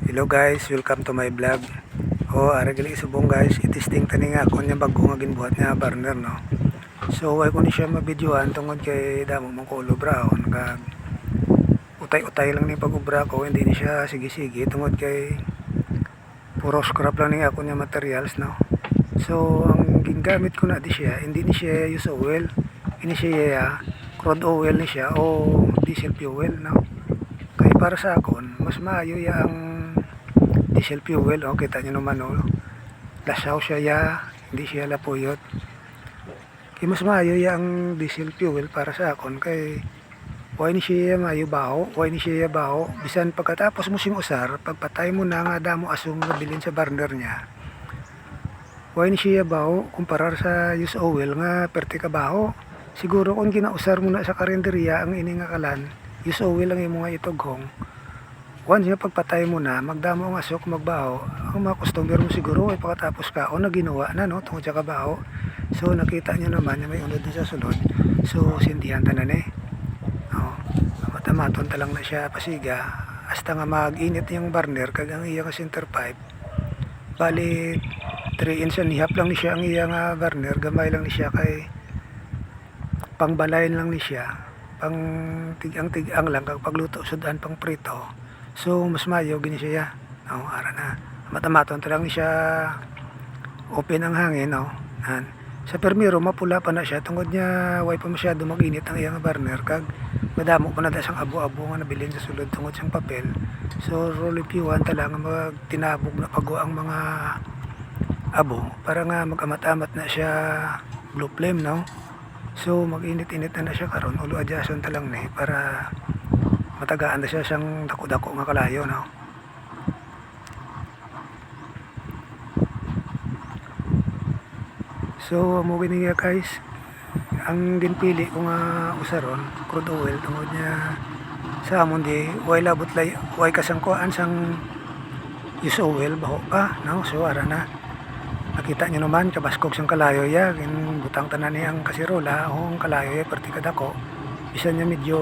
Hello guys, welcome to my vlog. Ara gali subong guys, itisting tani nga kung niya bago nga ginbuhat niya burner no. So ay ko ni siya mabidyoan tungod kay damo mong kulo brown kag utay-utay lang ni pag-ubra ko, hindi ni siya sige-sige tungod kay puro scrap lang ni ako niya materials no. So ang gingamit ko na di siya, hindi ni siya use oil, ini siya crude oil ni siya o diesel fuel no. Kaya para sa akon, mas maayo ya ang diesel fuel. Kita nyo naman lasaw siya ya, hindi siya lapuyot. Kaya mas maayo ya ang diesel fuel para sa akon kay why ni siya maayo baho, why ni siya baho. Bisan pagkatapos mo sing usar, pagpatay mo na nga damo asong nabilin sa burner niya, why ni siya baho kumparar sa use oil nga perti ka baho. Siguro kung ginausar mo na sa karinderya ang ini nga kalan, use oil lang yung mga itoghong. Once nga pagpatay mo na, magdamo ang asok, magbaho, ang mga customer mo siguro ay pagkatapos ka o naginawa na no, tungkol sa kabaho. So nakita nyo naman na may unod na sa sunod. So sindihan tanan matamaton talang na siya pasiga. Hasta nga mag-init yung burner, kag ang iya ka center pipe. Bali 3 inch and half lang ni siya ang iya nga burner, gamay lang ni siya kay pangbalayin lang ni siya, pang tigang lang kag pagluto sudan pang prito. So mas mayo gini siya ara na matamaton talang ni siya open ang hangin sa permiro mapula pa na siya tungod niya way pa masyado mag-init ang iyang burner kag madamo pa na dasang abo-abo nga nabilin sa sulod tungod sang papel. So rolipiwan talang magtinabog na pago ang mga abo para nga mag-amat-amat na siya blue flame no. So mag-init-init na siya karon, ulo adjustan talang ni para matagaan na siya siyang dako-dako nga kalayo no. So mo gini nga guys, ang ginpili ko nga usaron crude oil tungod niya sa amon di way labot lay way kasangkuan sang use oil baho pa no. So ara na nakita nyo naman kabaskog sang kalayo ya, butang tanan ni ang kasirola o ang kalayo ya perti kadako. Bisan niya medyo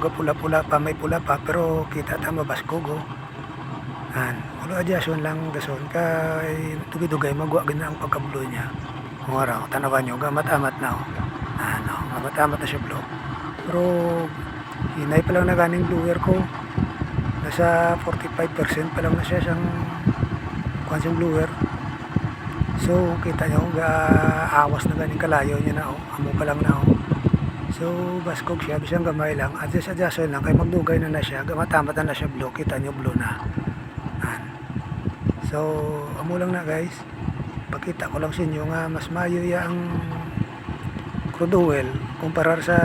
gapula-pula pa, may pula pa, pero kita ta mabaskog ulo adjustan lang gason kay dugay-dugay magwa gina ang pagkablo niya. Kung araw tanawan nyo gamat-amat na gamat-amat na siya blow. Pero hinay pa lang na ganing blower ko, nasa 45% pa lang na siya siyang kuwan siyang blower. So kita nyo awas na ganing kalayo niya na amo pa lang na So baskog siya, bisang gamay lang, adjust lang kay magdugay na siya, gamatamat na siya blow, kita nyo blow na So amo lang na guys, pakita ko lang sa inyo nga mas mayo ya ang crude oil kumparar sa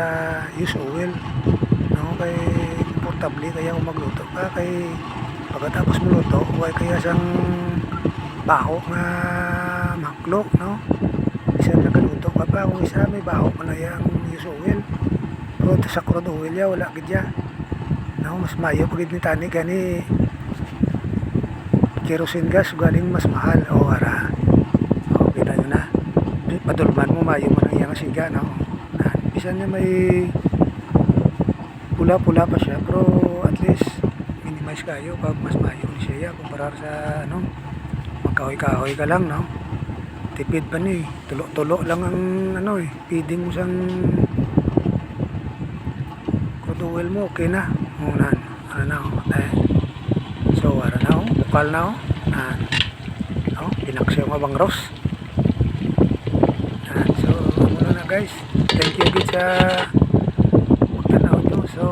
use oil no. Kay portable kaya kung magluto ka kay pagkatapos magluto huwag kaya sang baho nga maklok no. Isa nagaluto ka pa kung isa may baho pa na yung use oil, pero sa crude oil ya wala gidya no. Mas mayo pagid ni tani gani kerosene gas galing mas mahal ara kita nyo na padulman mo mayo mo ng iyang siga no. Bisan niya may pula-pula pa siya, pero at least minimize kayo pag mas mayo ni siya kumparar sa magkahoy-kahoy ka lang no. Tipid pa ni tulo-tulo lang ang feeding mo sang crude oil mo, okay na munan so ara na bukal na pinaksyo nga bang Ross so muna na guys, thank you gid sa pagtanaw nyo. So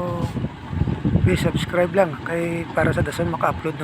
please subscribe lang kay para sa dasan maka-upload